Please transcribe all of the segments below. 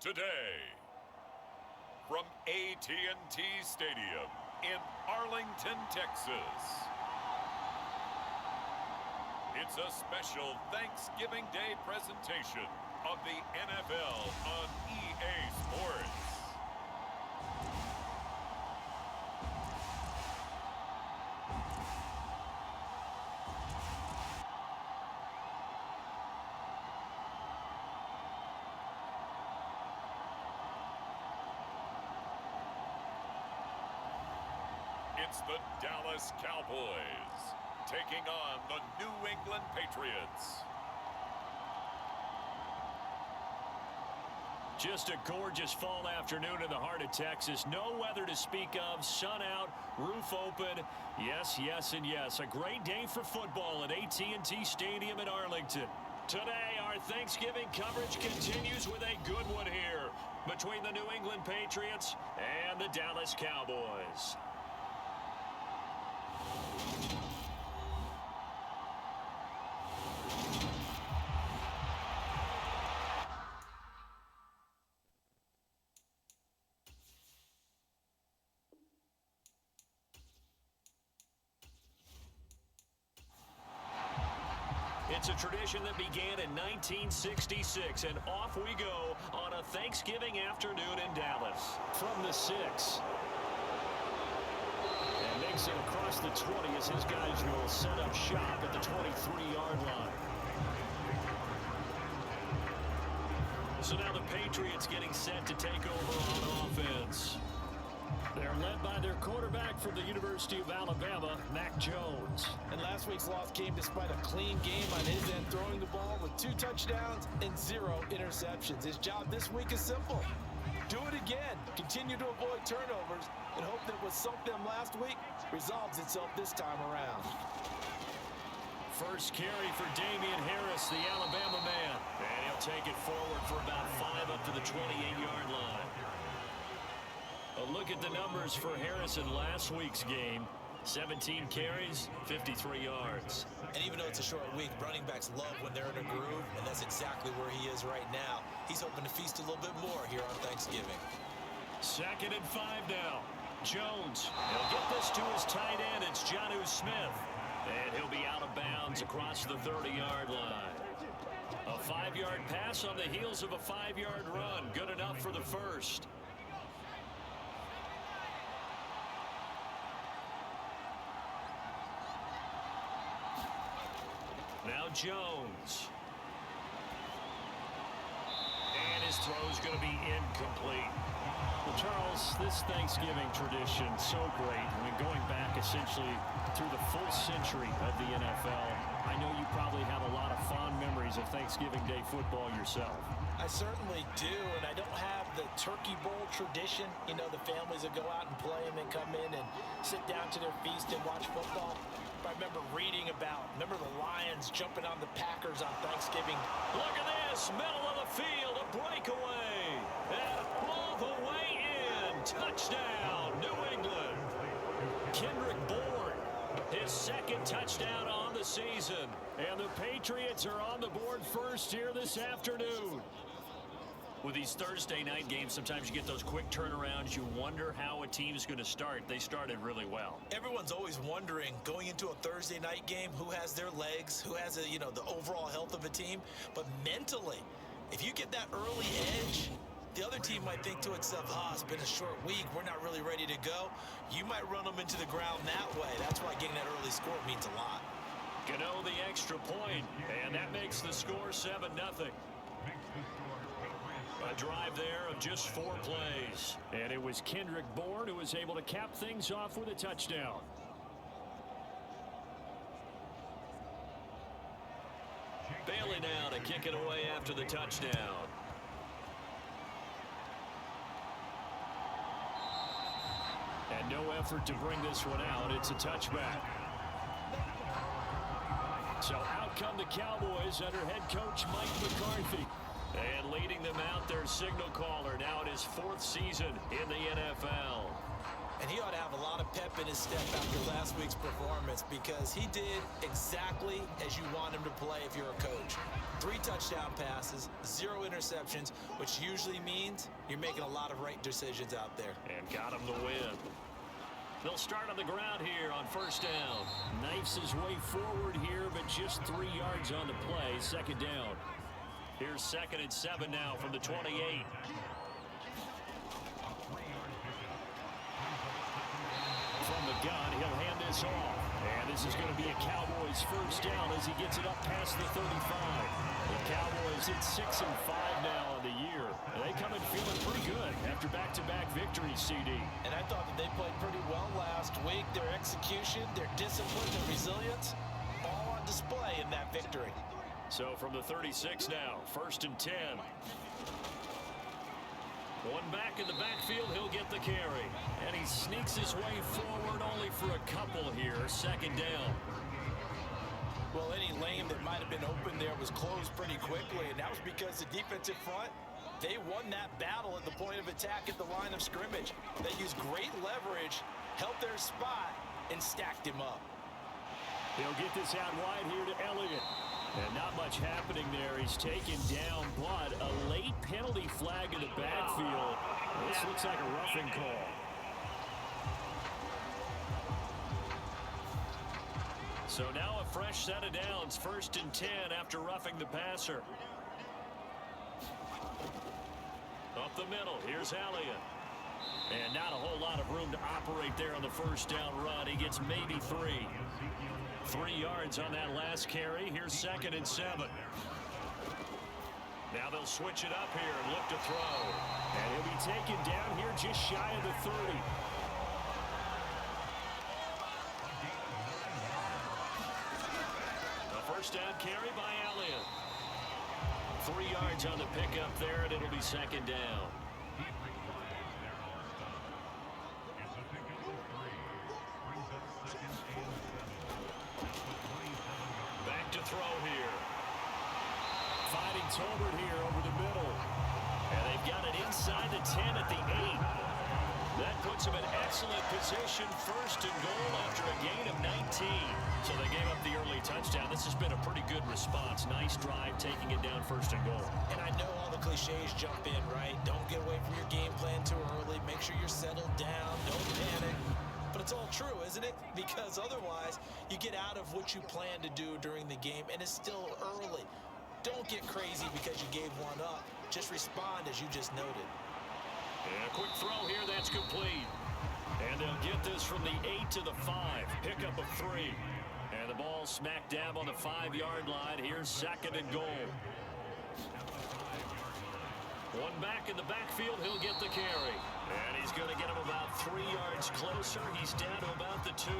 today. From AT&T Stadium in Arlington, Texas. It's a special Thanksgiving Day presentation of the NFL on EA Sports. It's the Dallas Cowboys taking on the New England Patriots. Just a gorgeous fall afternoon in the heart of Texas. No weather to speak of. Sun out, roof open. Yes, yes, and yes. A great day for football at AT&T Stadium in Arlington. Today, our Thanksgiving coverage continues with a good one here between the New England Patriots and the Dallas Cowboys. It's a tradition that began in 1966, and off we go on a Thanksgiving afternoon in Dallas. From the 6. And makes it across the 20 as his guys will set up shop at the 23-yard line. So now the Patriots getting set to take over on offense. They're led by their quarterback from the University of Alabama, Mac Jones. And last week's loss came despite a clean game on his end, throwing the ball with 2 touchdowns and 0 interceptions. His job this week is simple. Do it again. Continue to avoid turnovers and hope that what sunk them last week resolves itself this time around. First carry for Damian Harris, the Alabama man. And he'll take it forward for about 5 up to the 28-yard line. A look at the numbers for Harris in last week's game. 17 carries, 53 yards. And even though it's a short week, running backs love when they're in a groove, and that's exactly where he is right now. He's hoping to feast a little bit more here on Thanksgiving. 2nd and 5 now. Jones, he'll get this to his tight end. It's Jonnu Smith. And he'll be out of bounds across the 30-yard line. A 5-yard pass on the heels of a 5-yard run. Good enough for the first. Now Jones. And his throw's going to be incomplete. Well, Charles, this Thanksgiving tradition, so great. I mean, going back essentially through the full century of the NFL, I know you probably have a lot of fond memories of Thanksgiving Day football yourself. I certainly do, and I don't have the Turkey Bowl tradition. You know, the families that go out and play and then come in and sit down to their feast and watch football. I remember reading about, the Lions jumping on the Packers on Thanksgiving. Look at this, middle of the field, a breakaway, and all the way in, touchdown, New England. Kendrick Bourne, his 2nd touchdown on the season, and the Patriots are on the board first here this afternoon. With these Thursday night games, sometimes you get those quick turnarounds. You wonder how a team's going to start. They started really well. Everyone's always wondering, going into a Thursday night game, who has their legs, who has, the overall health of a team. But mentally, if you get that early edge, the other team might think to itself, it's been a short week. We're not really ready to go. You might run them into the ground that way. That's why getting that early score means a lot. Gano the extra point, and that makes the score 7-0. A drive there of just 4 plays. And it was Kendrick Bourne who was able to cap things off with a touchdown. Bailey now to kick it away after the touchdown. And no effort to bring this one out. It's a touchback. So out come the Cowboys under head coach Mike McCarthy. And leading them out, their signal caller, now in his 4th season in the NFL. And he ought to have a lot of pep in his step after last week's performance because he did exactly as you want him to play if you're a coach. 3 touchdown passes, 0 interceptions, which usually means you're making a lot of right decisions out there. And got him the win. They'll start on the ground here on first down. Knifes his way forward here, but just 3 yards on the play. Second down. Here's 2nd and 7 now from the 28. From the gun, he'll hand this off. And this is going to be a Cowboys first down as he gets it up past the 35. The Cowboys hit 6-5 now on the year. And they come in feeling pretty good after back-to-back victories, CD. And I thought that they played pretty well last week. Their execution, their discipline, their resilience, all on display in that victory. So from the 36 now, 1st and 10. One back in the backfield, he'll get the carry. And he sneaks his way forward only for a couple here. 2nd down. Well, any lane that might have been open there was closed pretty quickly, and that was because the defensive front, they won that battle at the point of attack at the line of scrimmage. They used great leverage, held their spot, and stacked him up. He'll get this out wide here to Elliott. And not much happening there. He's taken down, but a late penalty flag in the backfield. This looks like a roughing call. So now a fresh set of downs. 1st and 10 after roughing the passer. Up the middle. Here's Elliott. And not a whole lot of room to operate there on the first down run. He gets maybe 3. 3 yards on that last carry. Here's 2nd and 7. Now they'll switch it up here and look to throw. And he'll be taken down here just shy of the 30. A first down carry by Elliott. 3 yards on the pickup there, and it'll be 2nd down. To throw here. Finding Tolbert here over the middle. And they've got it inside the 10 at the 8. That puts them in excellent position. 1st and goal after a gain of 19. So they gave up the early touchdown. This has been a pretty good response. Nice drive, taking it down 1st and goal. And I know all the cliches jump in, right? Don't get away from your game plan too early. Make sure you're settled down. Don't panic. But it's all true, isn't it? Because otherwise, you get out of what you plan to do during the game, and it's still early. Don't get crazy because you gave one up. Just respond as you just noted. And a quick throw here, that's complete. And they'll get this from the 8 to the 5. Pickup of 3. And the ball smack dab on the 5-yard line. Here's 2nd and goal. One back in the backfield, he'll get the carry. And he's going to get him about 3 yards closer. He's down to about the 2.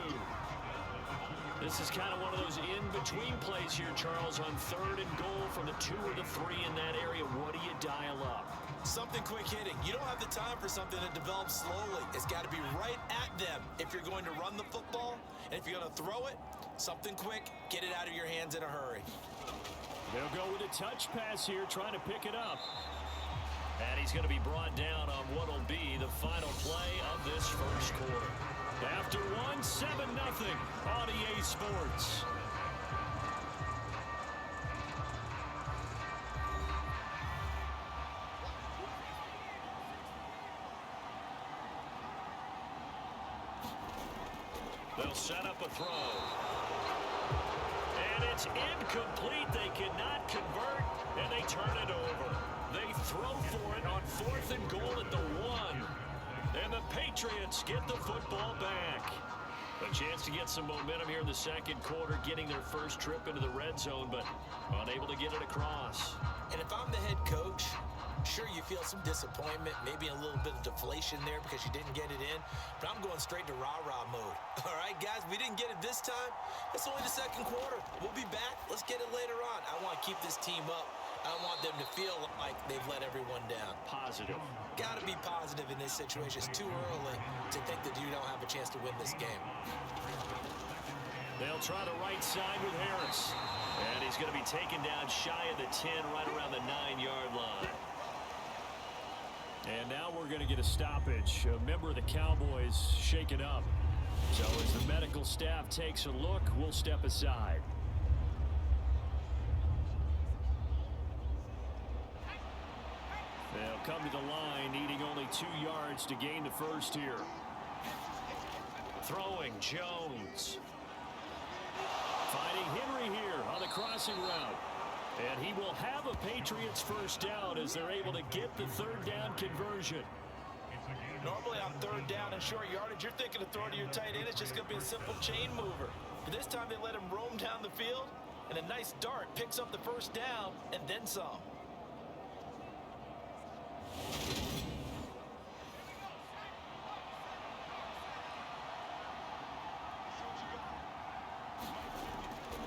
This is kind of one of those in-between plays here, Charles, on 3rd and goal from the 2 or the 3 in that area. What do you dial up? Something quick hitting. You don't have the time for something that develops slowly. It's got to be right at them if you're going to run the football. And if you're going to throw it, something quick, get it out of your hands in a hurry. They'll go with a touch pass here, trying to pick it up. And he's going to be brought down on what will be the final play of this first quarter. After 7-0 on EA Sports. They'll set up a throw. And it's incomplete. They cannot convert, and they turn it over. They throw for it on 4th and goal at the 1. And the Patriots get the football back. A chance to get some momentum here in the second quarter, getting their first trip into the red zone, but unable to get it across. And if I'm the head coach, sure, you feel some disappointment, maybe a little bit of deflation there because you didn't get it in, but I'm going straight to rah-rah mode. All right, guys, we didn't get it this time. It's only the second quarter. We'll be back. Let's get it later on. I want to keep this team up. I don't want them to feel like they've let everyone down. Positive. Got to be positive in this situation. It's too early to think that you don't have a chance to win this game. They'll try the right side with Harris. And he's going to be taken down shy of the 10, right around the 9-yard line. And now we're going to get a stoppage. A member of the Cowboys shaken up. So as the medical staff takes a look, we'll step aside. They'll come to the line, needing only 2 yards to gain the first here. Throwing Jones. Finding Henry here on the crossing route. And he will have a Patriots first down as they're able to get the third down conversion. Normally on third down and short yardage, you're thinking of throwing to your tight end. It's just going to be a simple chain mover. But this time they let him roam down the field, and a nice dart picks up the first down and then some.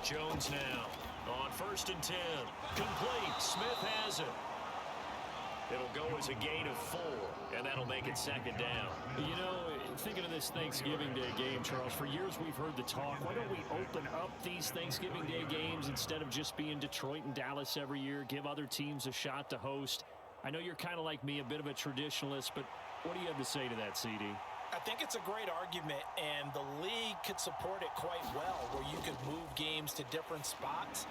Jones now on 1st and 10. Complete. Smith has it. It'll go as a gain of 4, and that'll make it 2nd down. You know, thinking of this Thanksgiving Day game, Charles, for years we've heard the talk, why don't we open up these Thanksgiving Day games instead of just being Detroit and Dallas every year, give other teams a shot to host? I know you're kind of like me, a bit of a traditionalist, but what do you have to say to that, CD? I think it's a great argument, and the league could support it quite well, where you could move games to different spots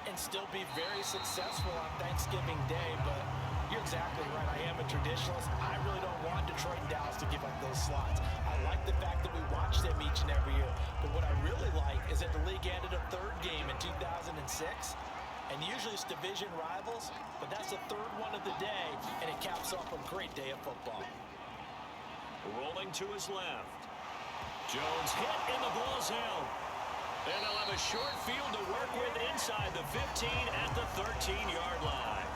and still be very successful on Thanksgiving Day. But you're exactly right. I am a traditionalist. I really don't want Detroit and Dallas to give up those slots. I like the fact that we watch them each and every year. But what I really like is that the league added a 3rd game in 2006. And usually it's division rivals, but that's the 3rd one of the day, and it caps off a great day of football. Rolling to his left. Jones hit and the ball's held. And they'll have a short field to work with inside the 15 at the 13-yard line.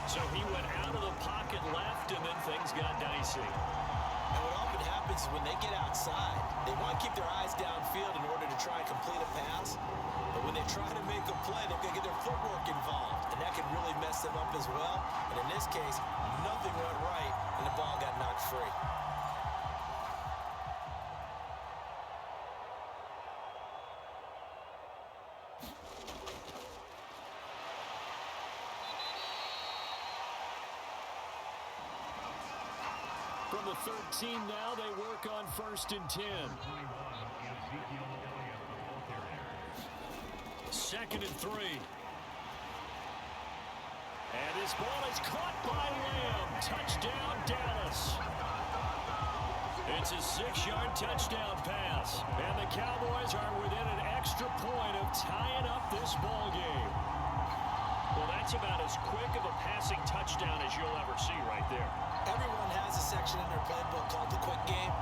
So he went out of the pocket left, and then things got dicey. And what often happens is when they get outside, they want to keep their eyes downfield in order to try and complete a pass. But when they try to make a play, they've got to get their footwork involved. And that can really mess them up as well. And in this case, nothing went right, and the ball got knocked free. From the 13 now, they work on 1st and 10. 2nd and 3. And his ball is caught by Lamb. Touchdown, Dallas. It's a 6-yard touchdown pass. And the Cowboys are within an extra point of tying up this ball game. Well, that's about as quick of a passing touchdown as you'll ever see right there. Everyone has a section in their playbook called the quick game.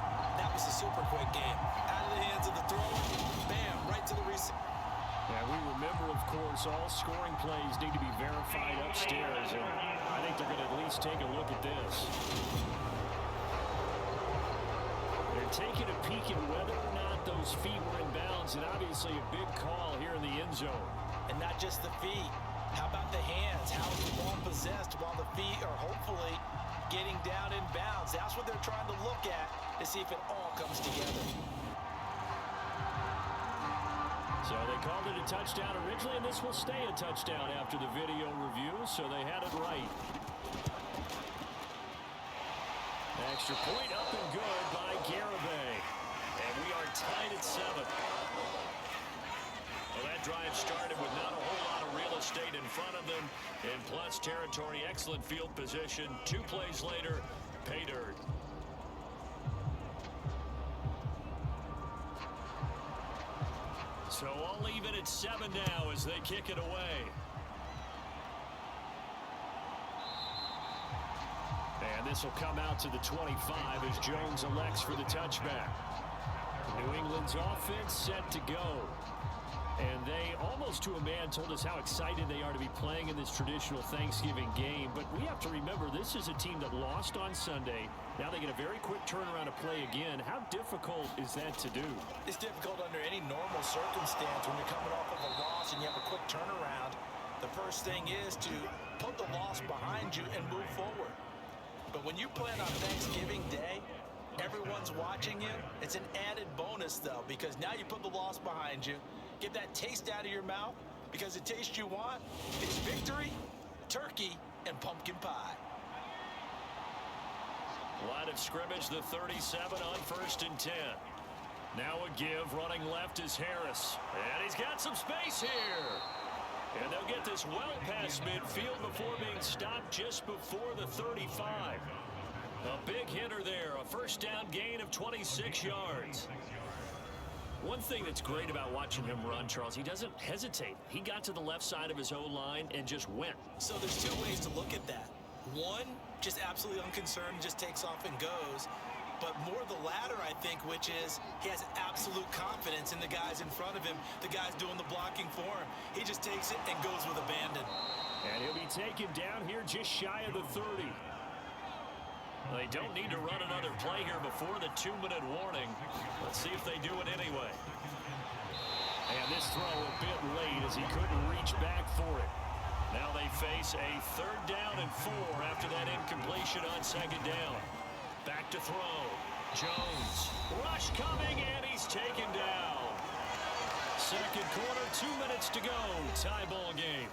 That was a super quick game. Out of the hands of the thrower, bam, right to the receiver. Yeah, we remember, of course, all scoring plays need to be verified upstairs, and I think they're going to at least take a look at this. They're taking a peek at whether or not those feet were in bounds, and obviously a big call here in the end zone. And not just the feet. How about the hands? How is the ball possessed while the feet are hopefully getting down in bounds? That's what they're trying to look at to see if it all comes together. So they called it a touchdown originally, and this will stay a touchdown after the video review, so they had it right. Extra point up and good by Garibay. And we are tied at 7. Well, that drive started with not a whole lot of real estate in front of them. In plus territory, excellent field position. 2 plays later, pay dirt. So all even at 7 now as they kick it away. And this will come out to the 25 as Jones elects for the touchback. New England's offense set to go. And they, almost to a man, told us how excited they are to be playing in this traditional Thanksgiving game. But we have to remember, this is a team that lost on Sunday. Now they get a very quick turnaround to play again. How difficult is that to do? It's difficult under any normal circumstance when you're coming off of a loss and you have a quick turnaround. The first thing is to put the loss behind you and move forward. But when you play on Thanksgiving Day, everyone's watching you. It's an added bonus, though, because now you put the loss behind you. Get that taste out of your mouth, because the taste you want is victory, turkey, and pumpkin pie. Line of scrimmage, the 37 on 1st and 10. Now a give. Running left is Harris. And he's got some space here. And they'll get this well past midfield before being stopped just before the 35. A big hitter there. A first down gain of 26 yards. One thing that's great about watching him run, Charles, he doesn't hesitate. He got to the left side of his O-line and just went. So there's two ways to look at that. One, just absolutely unconcerned, just takes off and goes. But more the latter, I think, which is he has absolute confidence in the guys in front of him, the guys doing the blocking for him. He just takes it and goes with abandon. And he'll be taken down here just shy of the 30. They don't need to run another play here before the 2-minute warning. Let's see if they do it anyway. And this throw a bit late as he couldn't reach back for it. Now they face a 3rd down and 4 after that incompletion on 2nd down. Back to throw. Jones. Rush coming, and he's taken down. 2nd quarter, 2 minutes to go. Tie ball game.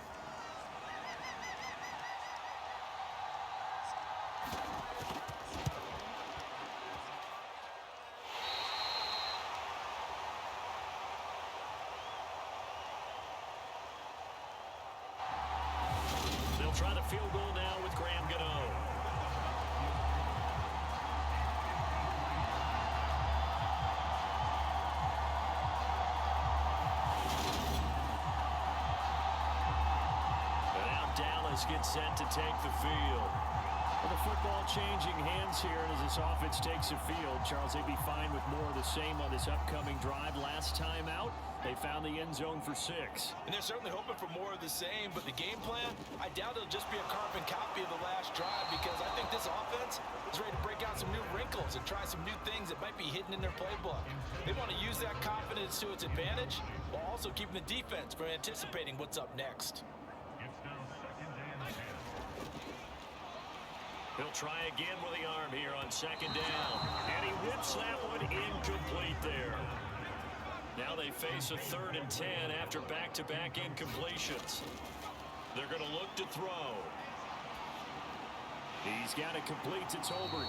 They'll try the field goal now with Graham Gano. Gets set to take the field. Well, the football changing hands here as this offense takes the field. Charles, they'd be fine with more of the same on this upcoming drive. Last time out, they found the end zone for 6. And they're certainly hoping for more of the same, but the game plan, I doubt it'll just be a carbon copy of the last drive, because I think this offense is ready to break out some new wrinkles and try some new things that might be hidden in their playbook. They want to use that confidence to its advantage while also keeping the defense from anticipating what's up next. He'll try again with the arm here on 2nd down. And he whips that one incomplete there. Now they face a 3rd and 10 after back-to-back incompletions. They're going to look to throw. He's got it complete to Tolbert.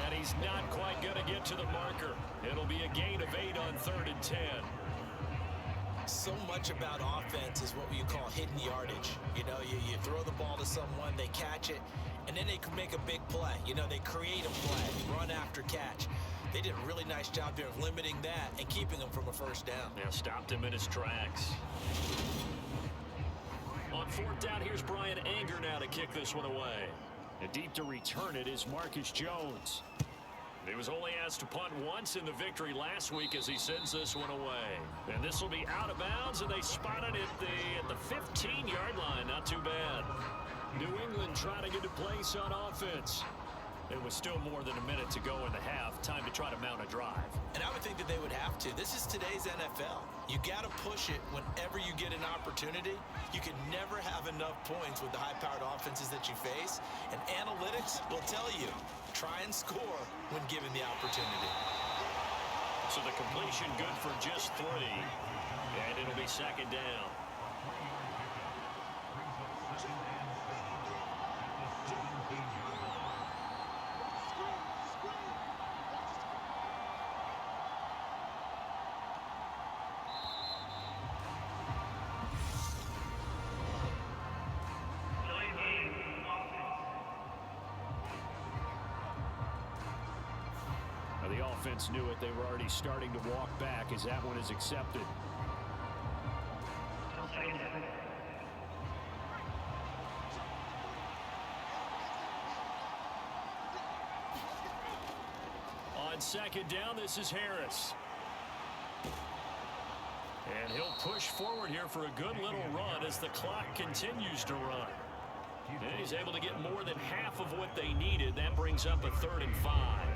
And he's not quite going to get to the marker. It'll be a gain of 8 on 3rd and 10. So much about offense is what you call hidden yardage. You know, you throw the ball to someone, they catch it, and then they can make a big play. You know, they create a play, run after catch. They did a really nice job there of limiting that and keeping him from a first down. Yeah, stopped him in his tracks. On 4th down, here's Brian Anger now to kick this one away. And deep to return it is Marcus Jones. He was only asked to punt once in the victory last week as he sends this one away. And this will be out of bounds, and they spotted it at the 15-yard line. Not too bad. New England trying to get a place on offense. It was still more than a minute to go in the half. Time to try to mount a drive. And I would think that they would have to. This is today's NFL. You got to push it whenever you get an opportunity. You can never have enough points with the high-powered offenses that you face. And analytics will tell you, try and score when given the opportunity. So the completion good for just 3. And it'll be 2nd down. The offense knew it. They were already starting to walk back as that one is accepted. On 2nd down, this is Harris. And he'll push forward here for a good little run as the clock continues to run. And he's able to get more than half of what they needed. That brings up a 3rd and 5.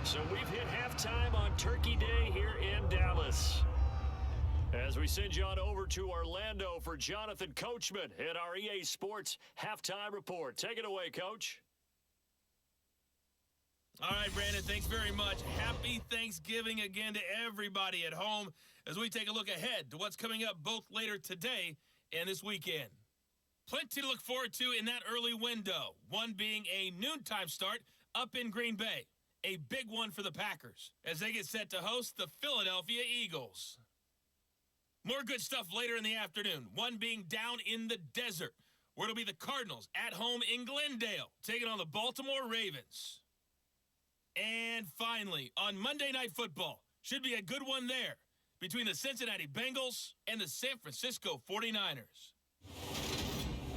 So we've hit halftime on Turkey Day here in Dallas. As we send you on over to Orlando for Jonathan Coachman at our EA Sports Halftime Report. Take it away, Coach. All right, Brandon, thanks very much. Happy Thanksgiving again to everybody at home as we take a look ahead to what's coming up both later today and this weekend. Plenty to look forward to in that early window, one being a noontime start up in Green Bay. A big one for the Packers as they get set to host the Philadelphia Eagles. More good stuff later in the afternoon, one being down in the desert, where it'll be the Cardinals at home in Glendale, taking on the Baltimore Ravens. And finally, on Monday Night Football, should be a good one there, between the Cincinnati Bengals and the San Francisco 49ers.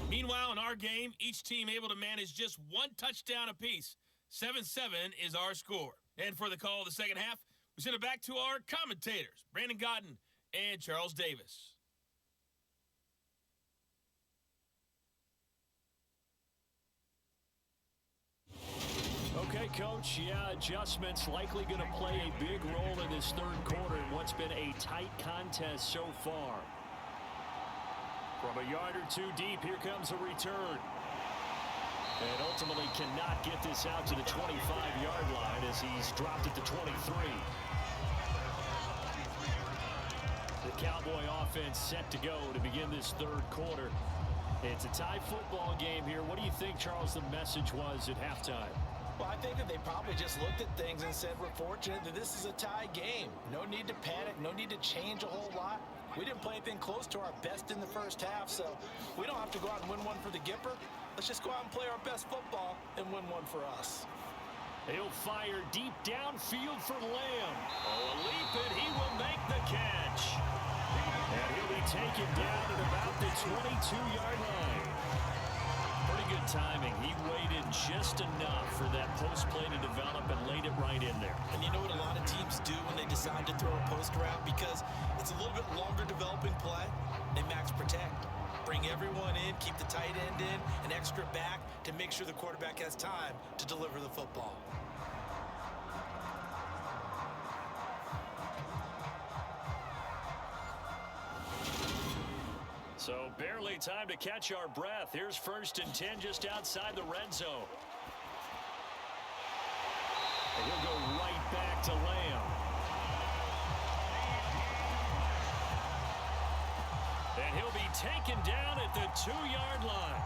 Meanwhile, in our game, each team able to manage just one touchdown apiece. 7-7 is our score. And for the call of the second half, we send it back to our commentators, Brandon Godden and Charles Davis. Okay, Coach, yeah, adjustments likely going to play a big role in this third quarter in what's been a tight contest so far. From a yard or two deep, here comes a return. And ultimately cannot get this out to the 25-yard line as he's dropped it to 23. The Cowboy offense set to go to begin this third quarter. It's a tie football game here. What do you think, Charles, the message was at halftime? Well, I think that they probably just looked at things and said, we're fortunate that this is a tie game. No need to panic, no need to change a whole lot. We didn't play anything close to our best in the first half, so we don't have to go out and win one for the Gipper. Let's just go out and play our best football and win one for us. He'll fire deep downfield for Lamb. Oh, a leap, and he will make the catch. And he'll be taken down at about the 22-yard line. Pretty good timing. He waited just enough for that post play to develop and laid it right in there. And you know what a lot of teams do when they decide to throw a post route? Because it's a little bit longer developing play. They max protect. Bring everyone in, keep the tight end in, an extra back to make sure the quarterback has time to deliver the football. So barely time to catch our breath. Here's 1st and 10 just outside the red zone. And he'll go right back to Lamb. And he'll be taken down at the 2-yard line.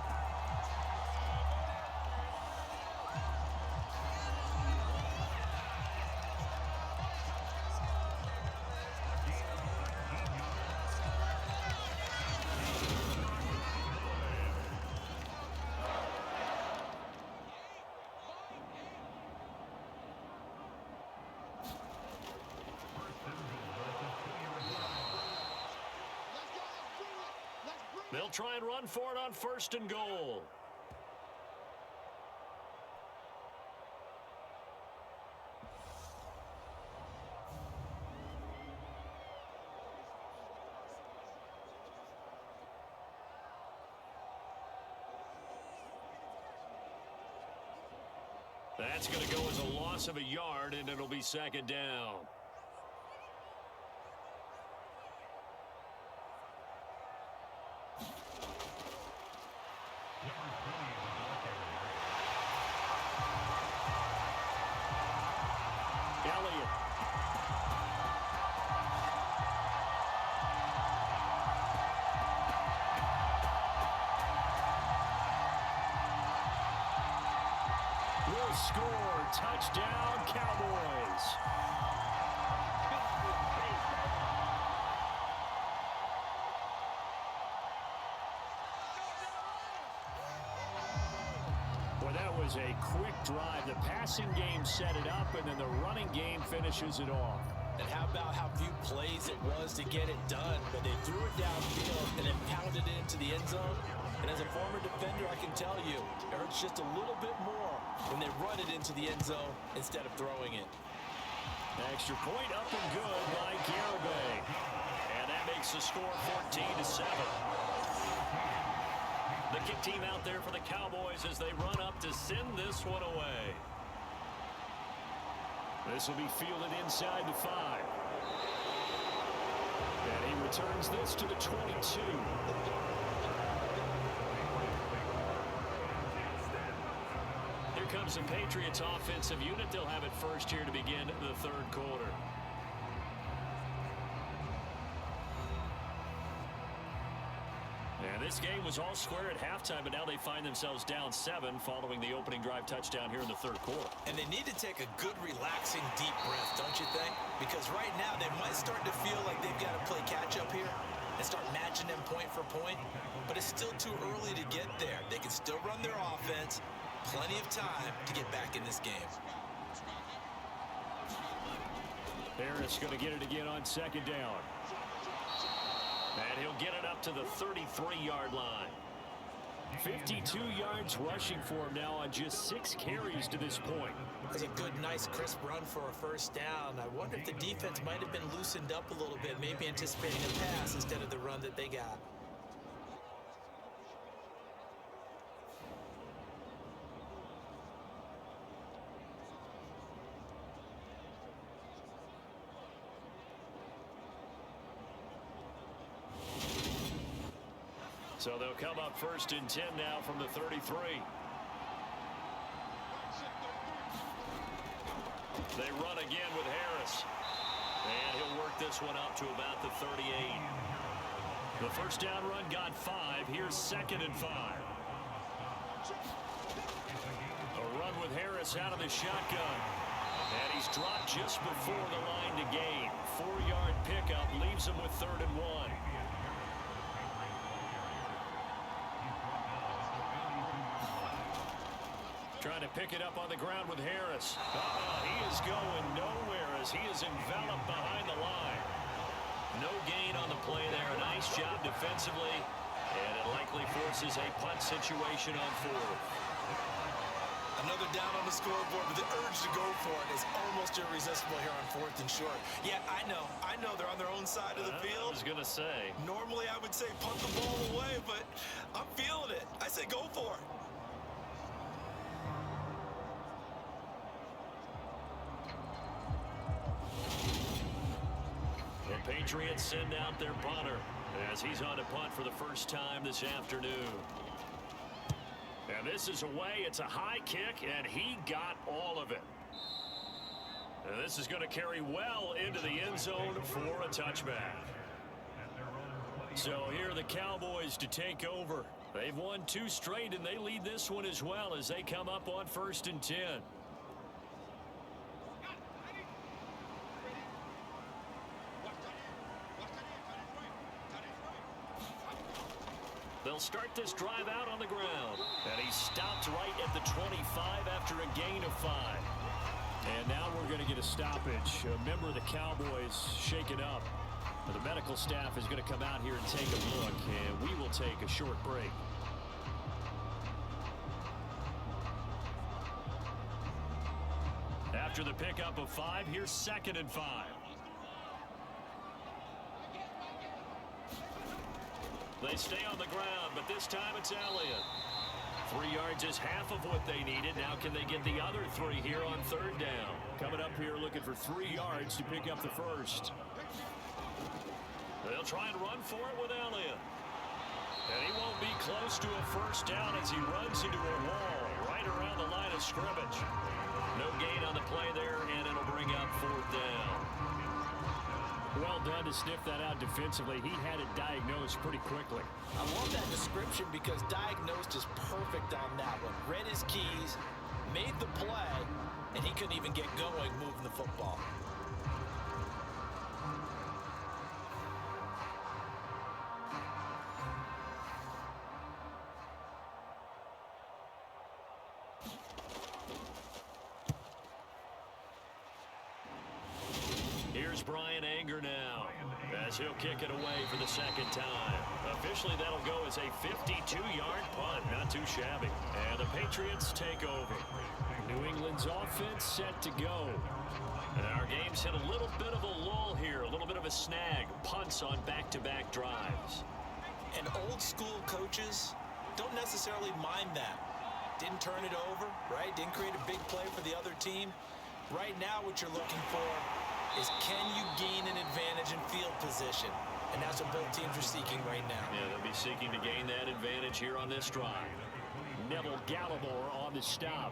They'll try and run for it on 1st and goal. That's going to go as a loss of a yard, and it'll be 2nd down. Score, touchdown, Cowboys. Well, that was a quick drive. The passing game set it up, and then the running game finishes it off. And how about how few plays it was to get it done, but they threw it downfield and then pounded it into the end zone. And as a former defender, I can tell you, it hurts just a little bit more when they run it into the end zone instead of throwing it. Extra point up and good by Garibay. And that makes the score 14-7. The kick team out there for the Cowboys as they run up to send this one away. This will be fielded inside the 5. And he returns this to the 22. comes the Patriots offensive unit. They'll have it first here to begin the third quarter. And this game was all square at halftime, but now they find themselves down 7 following the opening drive touchdown here in the third quarter. And they need to take a good, relaxing, deep breath, don't you think? Because right now they might start to feel like they've got to play catch-up here and start matching them point for point. But it's still too early to get there. They can still run their offense. Plenty of time to get back in this game. Harris going to get it again on second down. And he'll get it up to the 33-yard line. 52 yards rushing for him now on just 6 carries to this point. That's a good, nice, crisp run for a first down. I wonder if the defense might have been loosened up a little bit, maybe anticipating a pass instead of the run that they got. So they'll come up first and 10 now from the 33. They run again with Harris. And he'll work this one up to about the 38. The first down run got 5. Here's second and 5. A run with Harris out of the shotgun. And he's dropped just before the line to gain. 4-yard pickup leaves him with 3rd and 1. Trying to pick it up on the ground with Harris. He is going nowhere as he is enveloped behind the line. No gain on the play there. A nice job defensively. And it likely forces a punt situation on 4th. Another down on the scoreboard, but the urge to go for it is almost irresistible here on 4th and short. Yeah, I know they're on their own side of the field. I was going to say. Normally I would say punt the ball away, but I'm feeling it. I say go for it. The Patriots send out their punter as he's on a punt for the first time this afternoon. And this is away. It's a high kick, and he got all of it. And this is going to carry well into the end zone for a touchback. So here are the Cowboys to take over. They've won 2 straight, and they lead this one as well as they come up on 1st and 10. They'll start this drive out on the ground. And he stopped right at the 25 after a gain of 5. And now we're going to get a stoppage. A member of the Cowboys shaken up. The medical staff is going to come out here and take a look. And we will take a short break. After the pickup of 5, here's 2nd and 5. They stay on the ground, but this time it's Elliott. 3 yards is half of what they needed. Now can they get the other 3 here on 3rd down? Coming up here looking for 3 yards to pick up the first. They'll try and run for it with Elliott. And he won't be close to a first down as he runs into a wall right around the line of scrimmage. No gain on the play there, and it'll bring up 4th down. Well done to sniff that out defensively. He had it diagnosed pretty quickly. I love that description because diagnosed is perfect on that one. Read his keys, made the play, and he couldn't even get going moving the football. Here's Brian Anger now as he'll kick it away for the 2nd time. Officially, that'll go as a 52-yard punt. Not too shabby. And the Patriots take over. New England's offense set to go. And our game's hit a little bit of a lull here, a little bit of a snag. Punts on back-to-back drives. And old-school coaches don't necessarily mind that. Didn't turn it over, right? Didn't create a big play for the other team. Right now, what you're looking for is can you gain an advantage in field position? And that's what both teams are seeking right now. Yeah, they'll be seeking to gain that advantage here on this drive. Neville Gallimore on the stop.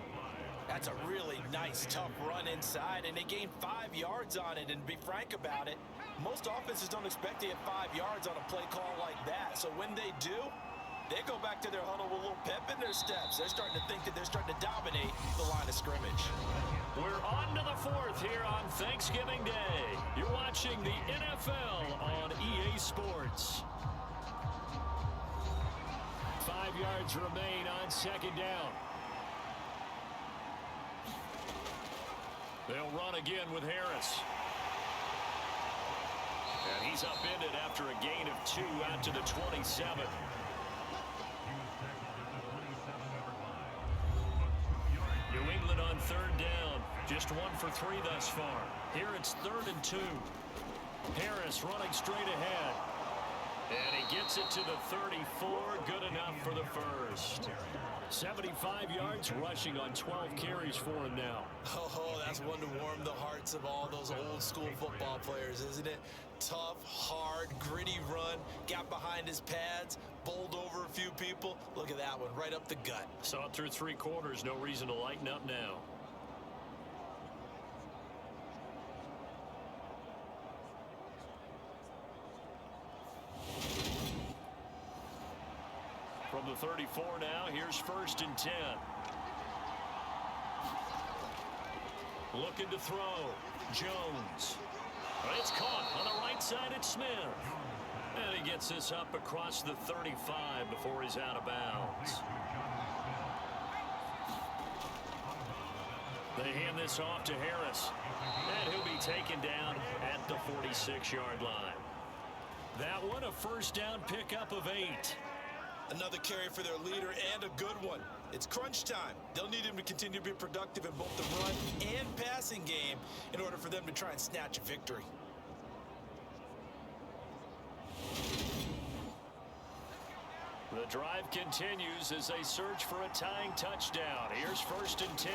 That's a really nice, tough run inside, and they gained 5 yards on it. And to be frank about it, most offenses don't expect to get 5 yards on a play call like that. So when they do, they go back to their huddle with a little pep in their steps. They're starting to think that they're starting to dominate the line of scrimmage. We're on to the fourth here on Thanksgiving Day. You're watching the NFL on EA Sports. 5 yards remain on second down. They'll run again with Harris. And he's upended after a gain of 2 out to the 27. New England on third down. Just 1 for 3 thus far. Here it's 3rd and 2. Harris running straight ahead. And he gets it to the 34. Good enough for the first. 75 yards rushing on 12 carries for him now. Oh, that's one to warm the hearts of all those old school football players, isn't it? Tough, hard, gritty run. Got behind his pads, bowled over a few people. Look at that one, right up the gut. Saw it through 3 quarters. No reason to lighten up now. From the 34 now, here's 1st and 10. Looking to throw. Jones. It's caught on the right side at Smith. And he gets this up across the 35 before he's out of bounds. They hand this off to Harris. And he'll be taken down at the 46-yard line. That one, a first down pickup of 8. Another carry for their leader and a good one. It's crunch time. They'll need him to continue to be productive in both the run and passing game in order for them to try and snatch a victory. The drive continues as they search for a tying touchdown. Here's 1st and 10.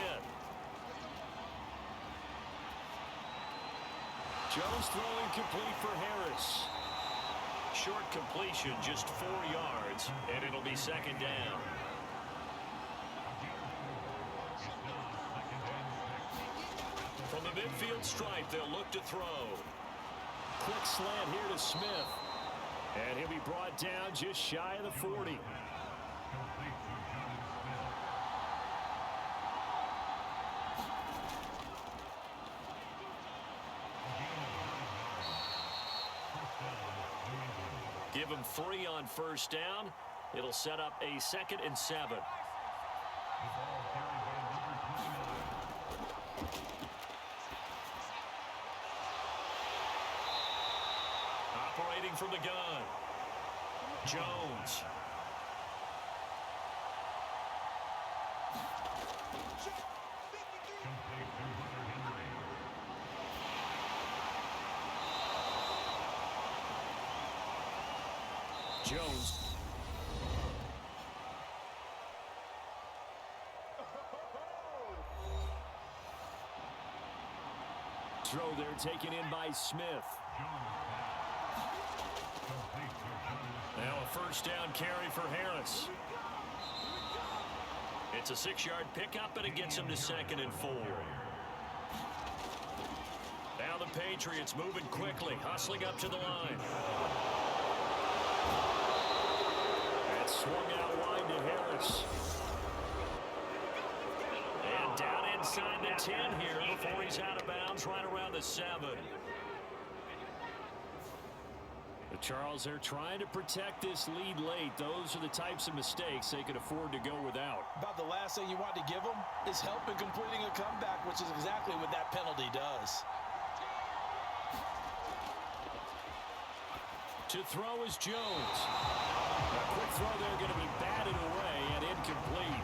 Jones throwing complete for Harris. Short completion, just 4 yards, and it'll be 2nd down. From the midfield stripe, they'll look to throw. Quick slant here to Smith. And he'll be brought down just shy of the 40. Give him 3 on 1st down. It'll set up a 2nd and 7. Operating from the gun. Jones. Jones. Throw there taken in by Smith. Now a first down carry for Harris. It's a 6-yard pickup, and it gets him to 2nd and 4. Now the Patriots moving quickly, hustling up to the line. And swung out wide to Harris. And down inside the 10 here before he's out of bounds, right around the 7. The Charles, they're trying to protect this lead late. Those are the types of mistakes they could afford to go without. About the last thing you want to give them is help in completing a comeback, which is exactly what that penalty does. To throw is Jones. A quick throw there going to be batted away and incomplete.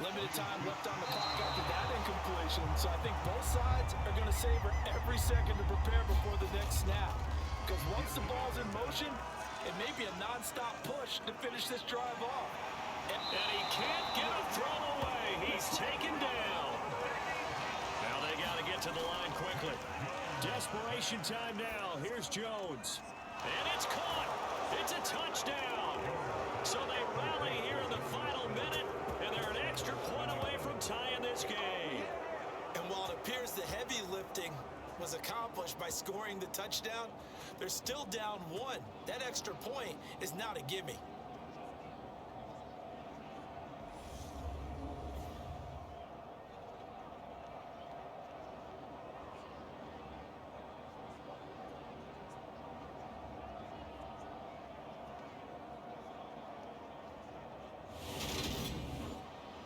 Limited time left on the clock after that incompletion, so I think both sides are going to savor every second to prepare before the next snap. Because once the ball's in motion, it may be a non-stop push to finish this drive off. And he can't get a throw away. He's taken down. Now they got to get to the line quickly. Desperation time now. Here's Jones. And it's caught. It's a touchdown. So they rally here in the final minute, and they're an extra point away from tying this game. And while it appears the heavy lifting was accomplished by scoring the touchdown, they're still down one. That extra point is not a gimme.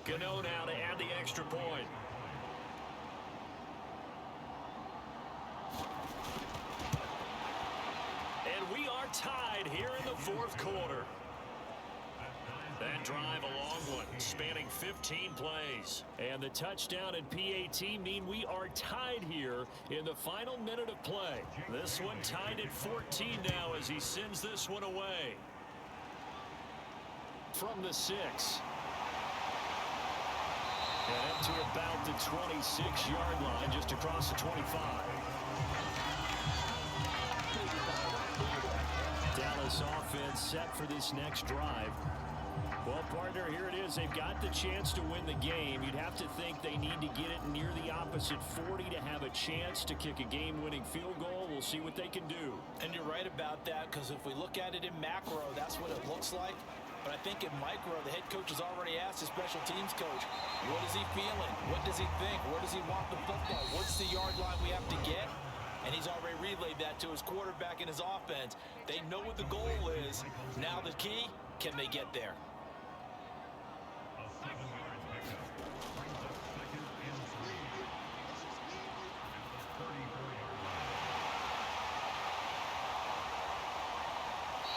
Gano now to add the extra point. And we are tied here in the fourth quarter. That drive a long one, spanning 15 plays. And the touchdown and PAT mean we are tied here in the final minute of play. This one tied at 14 now as he sends this one away. From the 6. And up to about the 26-yard line, just across the 25. Dallas offense set for this next drive. Well, partner, here it is. They've got the chance to win the game. You'd have to think they need to get it near the opposite 40 to have a chance to kick a game-winning field goal. We'll see what they can do. And you're right about that, because if we look at it in macro, that's what it looks like. But I think in micro, the head coach has already asked the special teams coach, what is he feeling? What does he think? Where does he want the football? What's the yard line we have to get? And he's already relayed that to his quarterback and his offense. They know what the goal is. Now the key, can they get there?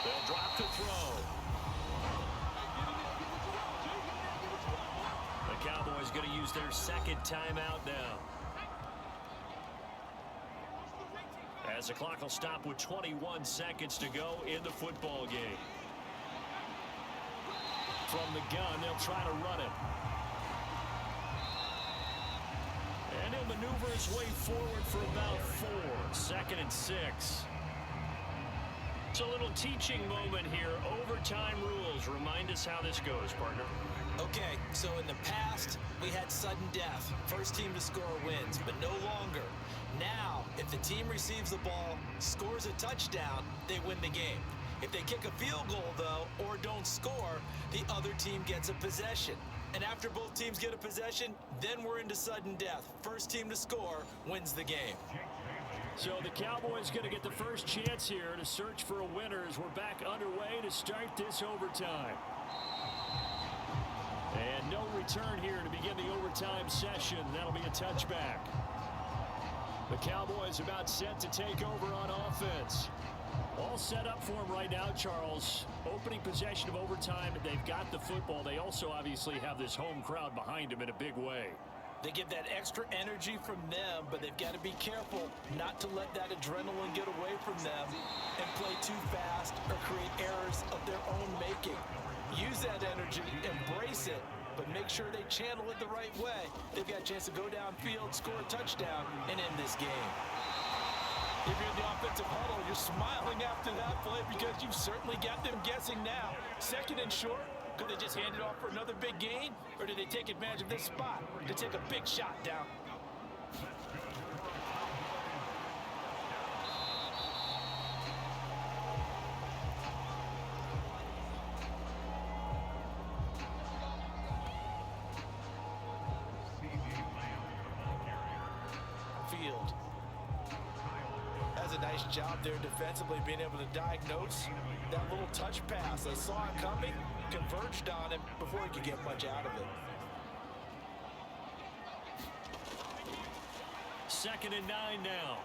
They'll drop to throw. The Cowboys going to use their second timeout now. As the clock will stop with 21 seconds to go in the football game. From the gun, they'll try to run it. And he'll maneuver his way forward for about 4. 2nd and 6. It's a little teaching moment here. Overtime rules. Remind us how this goes, partner. Okay, so in the past, we had sudden death. First team to score wins, but no longer. Now, if the team receives the ball, scores a touchdown, they win the game. If they kick a field goal, though, or don't score, the other team gets a possession. And after both teams get a possession, then we're into sudden death. First team to score wins the game. So the Cowboys going to get the first chance here to search for a winner as we're back underway to start this overtime. And no return here to begin the overtime session. That'll be a touchback. The Cowboys about set to take over on offense. All set up for them right now, Charles. Opening possession of overtime. They've got the football. They also obviously have this home crowd behind them in a big way. They get that extra energy from them, but they've got to be careful not to let that adrenaline get away from them and play too fast or create errors of their own making. Use that energy, embrace it, but make sure they channel it the right way. They've got a chance to go downfield, score a touchdown, and end this game. If you're in the offensive huddle, you're smiling after that play because you've certainly got them guessing now. 2nd and short. Could they just hand it off for another big gain? Or do they take advantage of this spot to take a big shot down? Field has a nice job there defensively, being able to diagnose that little touch pass. They saw it coming, converged on him before he could get much out of it. 2nd and 9 now.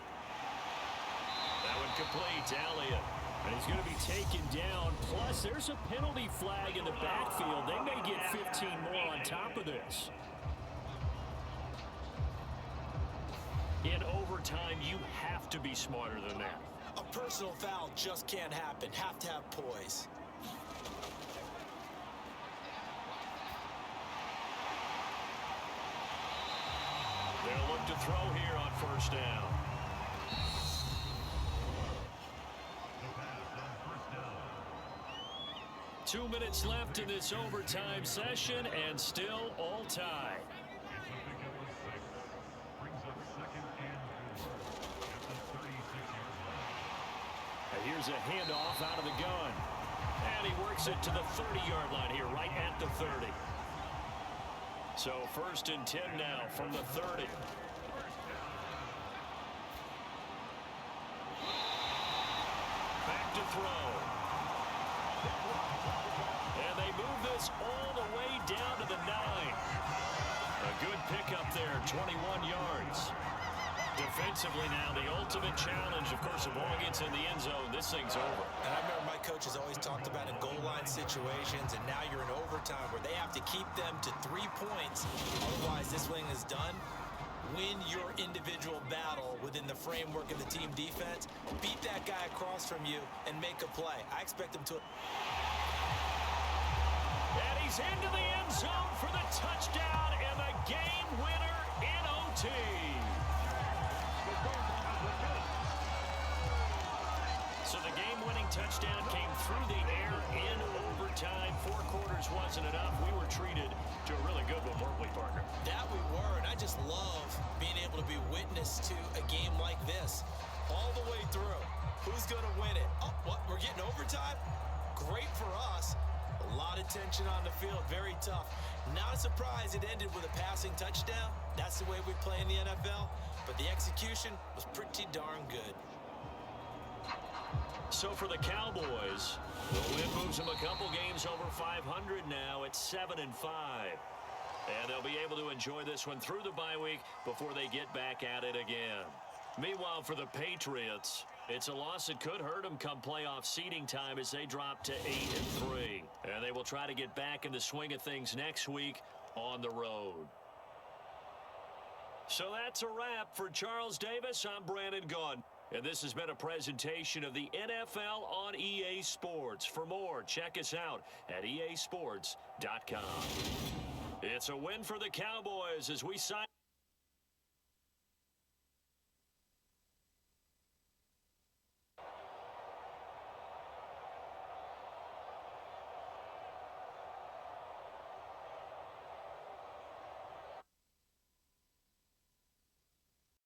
That one complete to Elliott. And he's going to be taken down. Plus, there's a penalty flag in the backfield. They may get 15 more on top of this. In overtime, you have to be smarter than that. A personal foul just can't happen. Have to have poise. They'll look to throw here on 1st down. 2 minutes left in this overtime session, and still all tied. Here's a handoff out of the gun. And he works it to the 30-yard line here, right at the 30. So 1st and 10 now from the 30. Back to throw. And they move this all the way down to the 9. A good pickup there, 21 yards. Defensively now, the ultimate challenge. Of course, the ball gets in the end zone. This thing's over. And I remember my coach has always talked about in goal line situations, and now you're in overtime where they have to keep them to 3 points. Otherwise, this thing is done. Win your individual battle within the framework of the team defense. Beat that guy across from you and make a play. I expect him to. And he's into the end zone for the touchdown and the game winner in OT. So the game-winning touchdown came through the air in overtime. 4 quarters wasn't enough. We were treated to a really good one, weren't we, partner? That we were, and I just love being able to be witness to a game like this all the way through. Who's going to win it? Oh, what? We're getting overtime? Great for us. A lot of tension on the field. Very tough. Not a surprise it ended with a passing touchdown. That's the way we play in the NFL. But the execution was pretty darn good. So for the Cowboys, the win moves them a couple games over 500 now at 7-5. And they'll be able to enjoy this one through the bye week before they get back at it again. Meanwhile, for the Patriots, it's a loss that could hurt them come playoff seeding time as they drop to 8-3. And they will try to get back in the swing of things next week on the road. So that's a wrap for Charles Davis. I'm Brandon Gaudin. And this has been a presentation of the NFL on EA Sports. For more, check us out at easports.com. It's a win for the Cowboys as we sign.